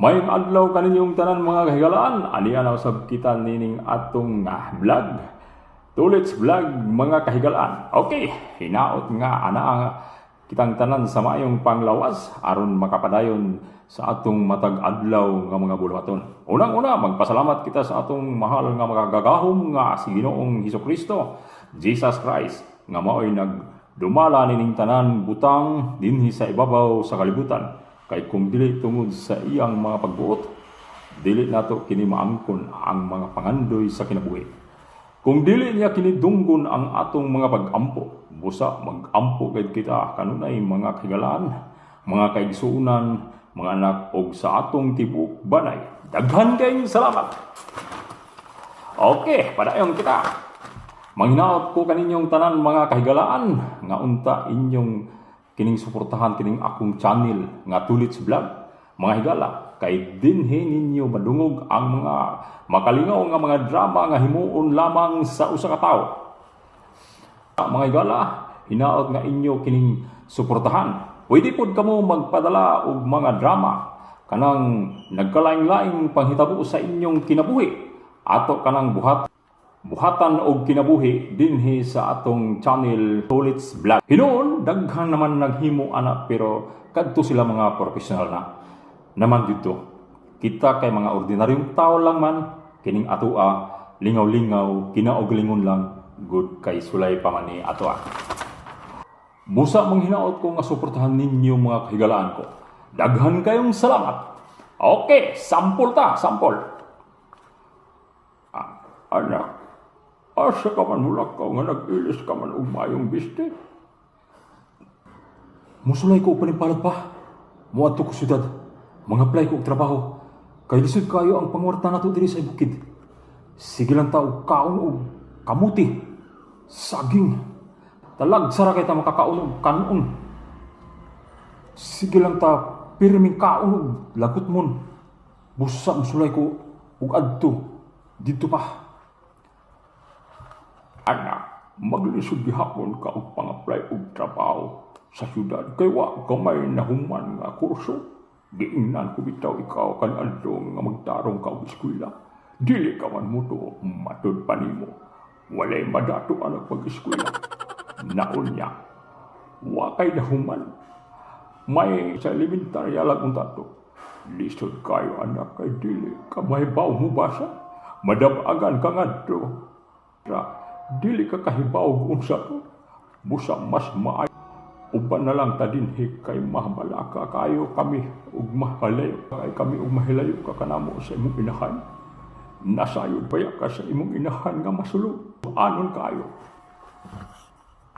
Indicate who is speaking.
Speaker 1: Mayong adlaw kaninyong tanan mga kahigalaan, aniya na usab kita nining atong vlog. Tulits vlog mga kahigalaan. Okay, hinaot nga ana nga kitang tanan sa mayong panglawas aron makapadayon sa atong matag adlaw nga mga buluhaton. Unang-una, magpasalamat kita sa atong mahal nga magagahom nga si Ginoong Hesukristo, Jesus Christ, nga mao'y nagdumala nining tanan butang dinhi sa ibabaw sa kalibutan. Kay kung dili tungod sa iyang mga pagbuot, dili nato kini maangkon ang mga pangandoy sa kinabuhi. Kung dili niya kinidunggon ang atong mga pag-ampo, busa mag-ampo gid kita kanunay mga kahigalaan, mga kaigsuonan, mga anak og sa atong tibok banay. Daghan kayong salamat. Okay, padayon kita. Manghinaot ko kaninyong tanan mga kahigalaan nga unta inyong kining suportahan kining akong channel nga Tulits Vlog. Mga higala, kay dinhi ninyo madungog ang mga makalingaw nga mga drama nga himuon lamang sa usa ka tawo. Mga higala, hinaot nga inyo kining suportahan. Pwede pod kamo magpadala og mga drama kanang nagkalaing-laing panghitabo sa inyong kinabuhi ato kanang buhatan og kinabuhi dinhi sa atong channel Tulits Vlog. Hinuon daghan naman naghimo ana pero kadto sila mga professional na. Naman dito, kita kay mga ordinaryong tao lang man kining atoa lingaw-lingaw kinauglingon lang good kay sulay pa man ni atoa. Busa manghinaot ko nga suportahan ninyo mga kahigalaan ko. Daghan kayong salamat. Okay, sampol ta, sampol. Anak, asa ka man mulakaw nga nag-ilis ka man og mayong biste? Musulay ko panimpalad pa. Muadto ko syudad. Mag-apply ko og trabaho. Kay lisod kayo ang pangwarta nato diri sa bukid. Sige lang ta og kaon og kamuti. Saging. Talag sara kay ta makakaon og kanon. Sige lang ta pirming kaon og lagot mon. Busa musulay ko og adto dito pa. Anak, maglisod gihapon ka og pang-apply og trabaho sa syudad kay wa gamay na human nga kurso. Giingnan ko bitaw ikaw kan adto nga magtarong ka og eskwela. Dili ka man muto matud pa nimo. Walay madato ang pag-eskwela. Naon niya. Wa kay na human. May sa elementarya lang unta to. Lisod kayo anak kay dili ka mahibaw mo basa. Madabagan ka ngadto. Dili ka kahibaw og unsa to. Busa mas maayo. Uban na lang ta dinhi kay mahabalaka kayo kami ug mahalayo kay kami ug mahilayo ka kanamo sa imong inahan. Nasayod pa ka sa imong inahan nga masulod. Anon kayo.